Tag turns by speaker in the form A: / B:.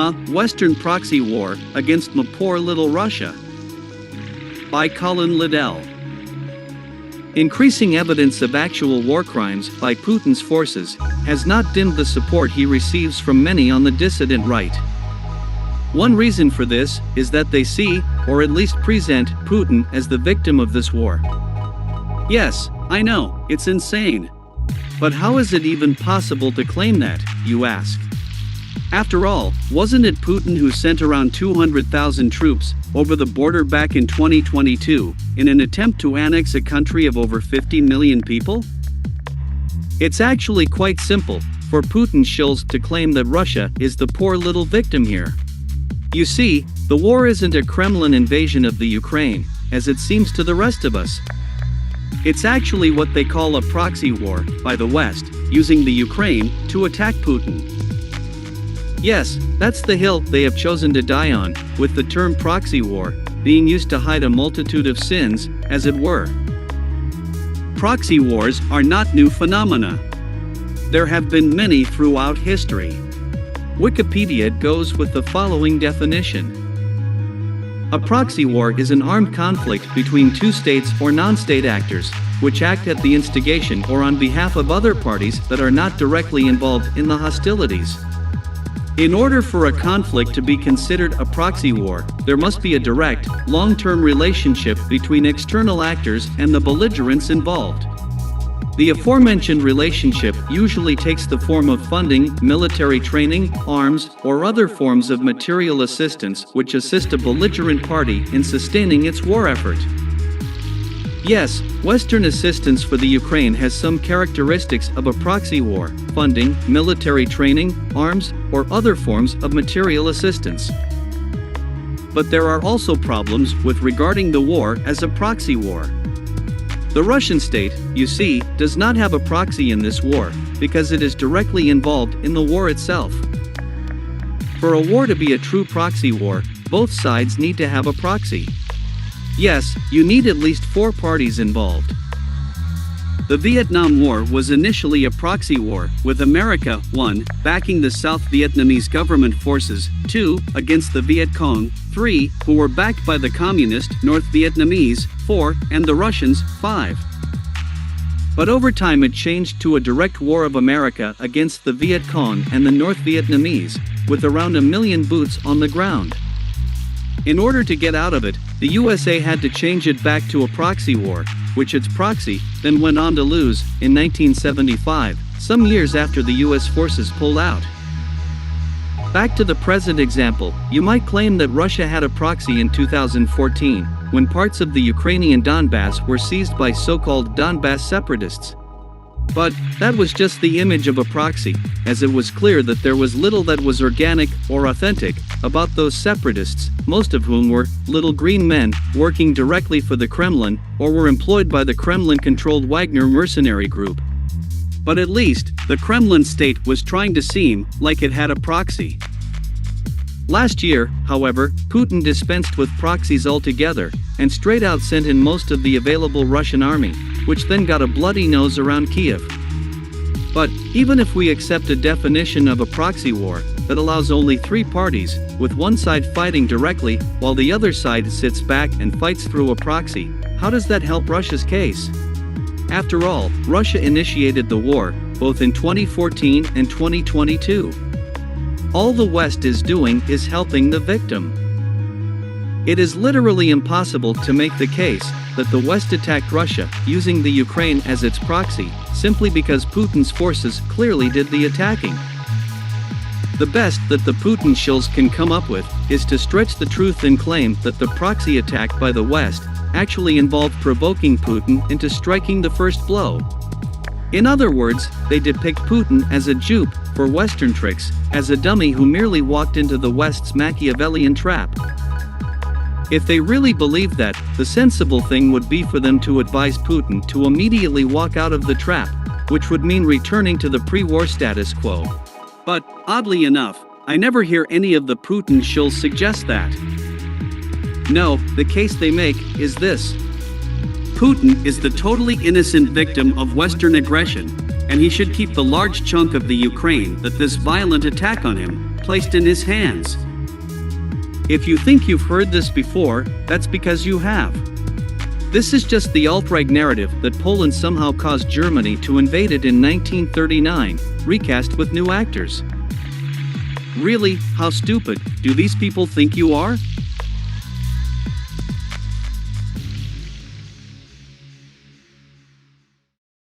A: Western Proxy War Against Ma Poor Little Russia by Colin Liddell. Increasing evidence of actual war crimes by Putin's forces has not dimmed the support he receives from many on the dissident right. One reason for this is that they see, or at least present, Putin as the victim of this war. Yes, I know, it's insane. But how is it even possible to claim that, you ask? After all, wasn't it Putin who sent around 200,000 troops over the border back in 2022 in an attempt to annex a country of over 50 million people? It's actually quite simple for Putin shills to claim that Russia is the poor little victim here. You see, the war isn't a Kremlin invasion of the Ukraine, as it seems to the rest of us. It's actually what they call a proxy war by the West, using the Ukraine to attack Putin. Yes, that's the hill they have chosen to die on, with the term proxy war being used to hide a multitude of sins, as it were. Proxy wars are not new phenomena. There have been many throughout history. Wikipedia goes with the following definition. A proxy war is an armed conflict between two states or non-state actors, which act at the instigation or on behalf of other parties that are not directly involved in the hostilities. In order for a conflict to be considered a proxy war, there must be a direct, long-term relationship between external actors and the belligerents involved. The aforementioned relationship usually takes the form of funding, military training, arms, or other forms of material assistance which assist a belligerent party in sustaining its war effort. Yes, Western assistance for the Ukraine has some characteristics of a proxy war: funding, military training, arms, or other forms of material assistance. But there are also problems with regarding the war as a proxy war. The Russian state, you see, does not have a proxy in this war, because it is directly involved in the war itself. For a war to be a true proxy war, both sides need to have a proxy. Yes, you need at least 4 parties involved. The Vietnam War was initially a proxy war, with America, 1, backing the South Vietnamese government forces, 2, against the Viet Cong, 3, who were backed by the Communist North Vietnamese, 4, and the Russians, 5. But over time it changed to a direct war of America against the Viet Cong and the North Vietnamese, with around 1 million boots on the ground. In order to get out of it, the USA had to change it back to a proxy war, which its proxy then went on to lose in 1975, some years after the US forces pulled out. Back to the present example, you might claim that Russia had a proxy in 2014, when parts of the Ukrainian Donbass were seized by so-called Donbass separatists. But that was just the image of a proxy, as it was clear that there was little that was organic or authentic about those separatists, most of whom were little green men working directly for the Kremlin or were employed by the Kremlin-controlled Wagner mercenary group. But at least, the Kremlin state was trying to seem like it had a proxy. Last year, however, Putin dispensed with proxies altogether, and straight out sent in most of the available Russian army, which then got a bloody nose around Kiev. But, even if we accept a definition of a proxy war that allows only 3 parties, with one side fighting directly while the other side sits back and fights through a proxy, how does that help Russia's case? After all, Russia initiated the war, both in 2014 and 2022. All the West is doing is helping the victim. It is literally impossible to make the case that the West attacked Russia using the Ukraine as its proxy, simply because Putin's forces clearly did the attacking. The best that the Putin shills can come up with is to stretch the truth and claim that the proxy attack by the West actually involved provoking Putin into striking the first blow. In other words, they depict Putin as a dupe for Western tricks, as a dummy who merely walked into the West's Machiavellian trap. If they really believed that, the sensible thing would be for them to advise Putin to immediately walk out of the trap, which would mean returning to the pre-war status quo. But, oddly enough, I never hear any of the Putin shills suggest that. No, the case they make is this. Putin is the totally innocent victim of Western aggression, and he should keep the large chunk of the Ukraine that this violent attack on him
B: placed in his hands.
A: If you think you've heard this before, that's because you have. This is just the alt-right narrative that Poland somehow caused Germany to invade it in 1939, recast with new actors. Really, how stupid do these people think you are?